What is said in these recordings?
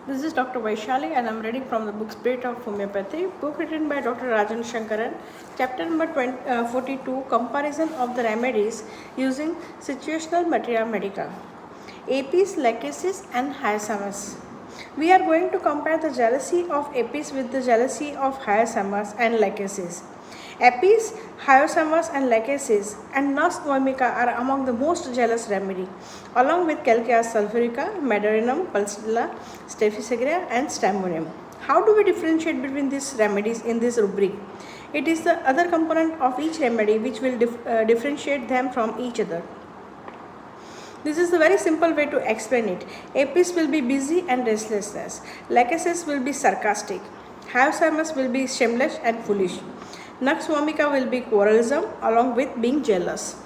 This is Dr. Vaishali and I'm reading from the book Spirit of Homeopathy, book written by Dr. Rajan Sankaran, chapter number 42, Comparison of the Remedies using Situational Materia Medica, Apis, Lachesis and Hyacinthus. We are going to compare the jealousy of Apis with the jealousy of Hyacinthus and Lachesis. Apis, Hyacinthus and Lachesis and Nus vomica are among the most jealous remedy, along with Calcea sulfurica, Mederinum, Pulsilla, Staphysagra and Stramonium. How do we differentiate between these remedies in this rubric? It is the other component of each remedy which will differentiate them from each other. This is a very simple way to explain it. Apis will be busy and restlessness. Lachesis will be sarcastic. Hyacinthus will be shameless and foolish. Nux vomica will be quarrelsome along with being jealous.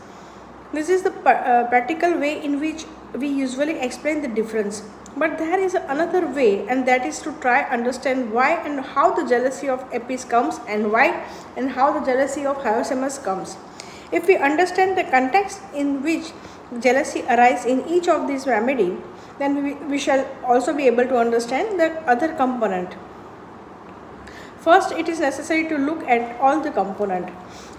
This is the practical way in which we usually explain the difference. But there is another way, and that is to try understand why and how the jealousy of Apis comes and why and how the jealousy of Hyacinthus comes. If we understand the context in which jealousy arises in each of these remedy, then we shall also be able to understand the other component. First, it is necessary to look at all the component.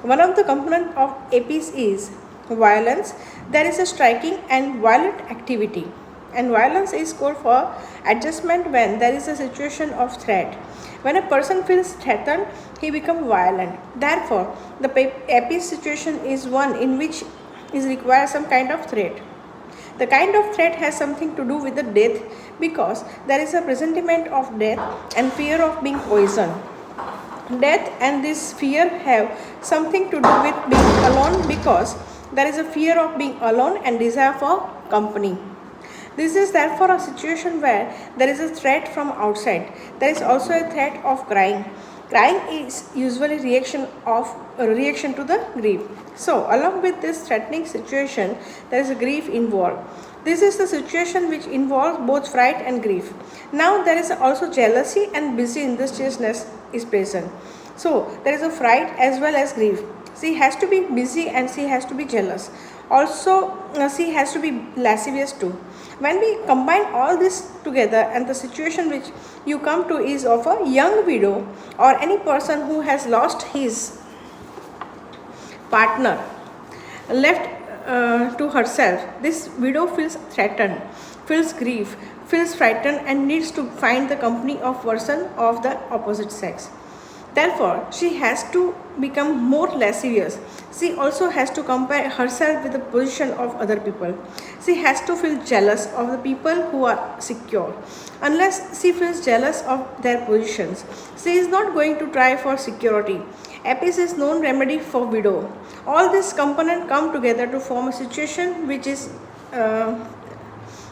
One of the component of Apis is violence. There is a striking and violent activity, and violence is called for adjustment when there is a situation of threat. When a person feels threatened, he becomes violent. Therefore, the Apis situation is one in which is requires some kind of threat. The kind of threat has something to do with the death because there is a presentiment of death and fear of being poisoned. Death and this fear have something to do with being alone because there is a fear of being alone and desire for company. This is therefore a situation where there is a threat from outside. There is also a threat of crying. Crying is usually reaction to the grief. So, along with this threatening situation, there is a grief involved. This is the situation which involves both fright and grief. Now, there is also jealousy and busy industriousness is present. So, there is a fright as well as grief. She has to be busy and she has to be jealous. Also, she has to be lascivious too. When we combine all this together, and the situation which you come to is of a young widow or any person who has lost his partner, left to herself, this widow feels threatened, feels grief, feels frightened and needs to find the company of person of the opposite sex. Therefore, she has to become more lascivious. She also has to compare herself with the position of other people. She has to feel jealous of the people who are secure. Unless she feels jealous of their positions, she is not going to try for security. Apis is known remedy for widow. All these components come together to form a situation which is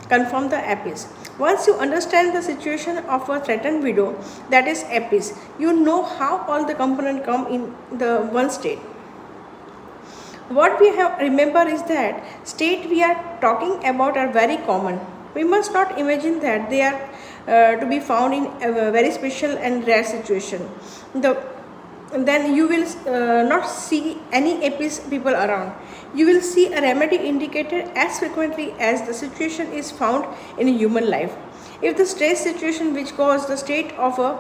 confirm the Apis. Once you understand the situation of a threatened widow, that is Apis, you know how all the components come in the one state. What we have remember is that state we are talking about are very common. We must not imagine that they are to be found in a very special and rare situation. Then you will not see any Apis people around. You will see a remedy indicated as frequently as the situation is found in a human life. If the stress situation which caused the state of a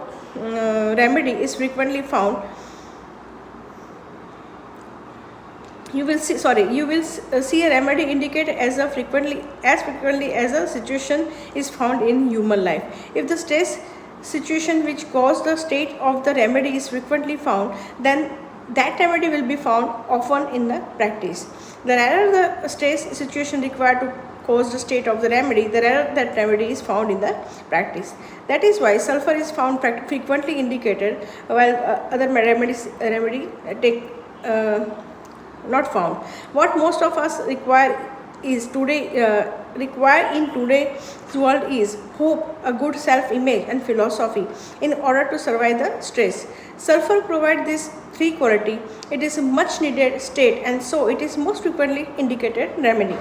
remedy is frequently found, you will see a remedy indicated as frequently as a situation is found in human life. If the stress situation which caused the state of the remedy is frequently found, then that remedy will be found often in the practice. The rarer the stress situation required to cause the state of the remedy, the rarer that remedy is found in the practice. That is why sulfur is found frequently indicated while other remedy take not found. What most of us require in today's world is hope, a good self-image and philosophy in order to survive the stress. Sulfur provides these three quality. It is a much needed state and so it is most frequently indicated remedy.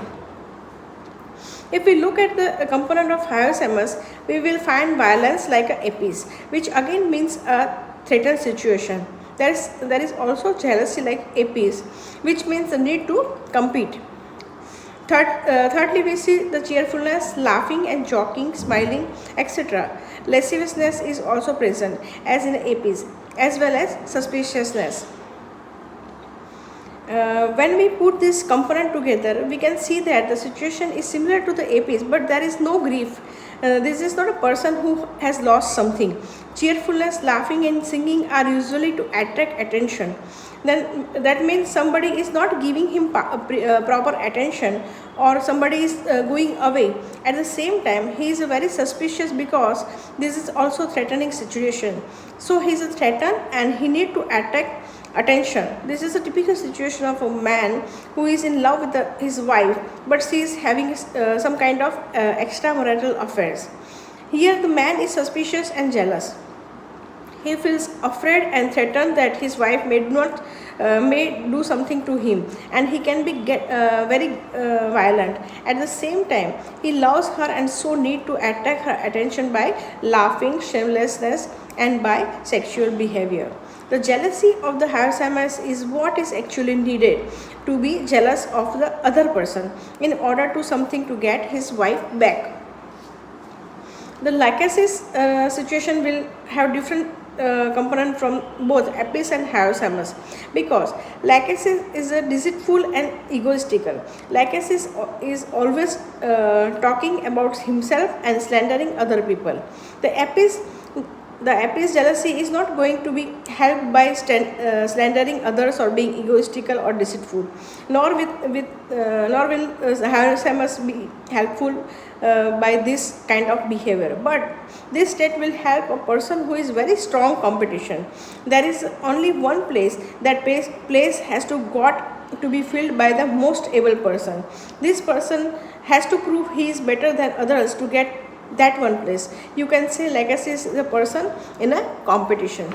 If we look at the component of Hyacinthus, we will find violence like a Apis, which again means a threatened situation. There is also jealousy like Apis, which means the need to compete. Thirdly, we see the cheerfulness, laughing and joking, smiling, etc. Lasciviousness is also present as in APs, as well as suspiciousness. When we put this component together, we can see that the situation is similar to the APs, but there is no grief. This is not a person who has lost something. Cheerfulness, laughing and singing are usually to attract attention. Then that means somebody is not giving him proper attention, or somebody is going away. At the same time, he is very suspicious because this is also threatening situation. So he is threatened and he need to attract attention. This is a typical situation of a man who is in love with his wife, but she is having some kind of extramarital affairs. Here the man is suspicious and jealous. He feels afraid and threatened that his wife may do something to him, and he can be very violent. At the same time, he loves her and so need to attract her attention by laughing, shamelessness, and by sexual behavior. The jealousy of the Alzheimer's is what is actually needed to be jealous of the other person in order to something to get his wife back. The lycosis situation will have different component from both Apis and Alzheimer's, because lycosis is a deceitful and egoistical. Lycosis is always talking about himself and slandering other people. The Apis jealousy is not going to be helped by slandering others or being egoistical or deceitful, nor will Alzheimer's be helpful by this kind of behavior. But this state will help a person who is very strong competition. There is only one place, that place has to be filled by the most able person. This person has to prove he is better than others to get that one place. You can say legacy is the person in a competition.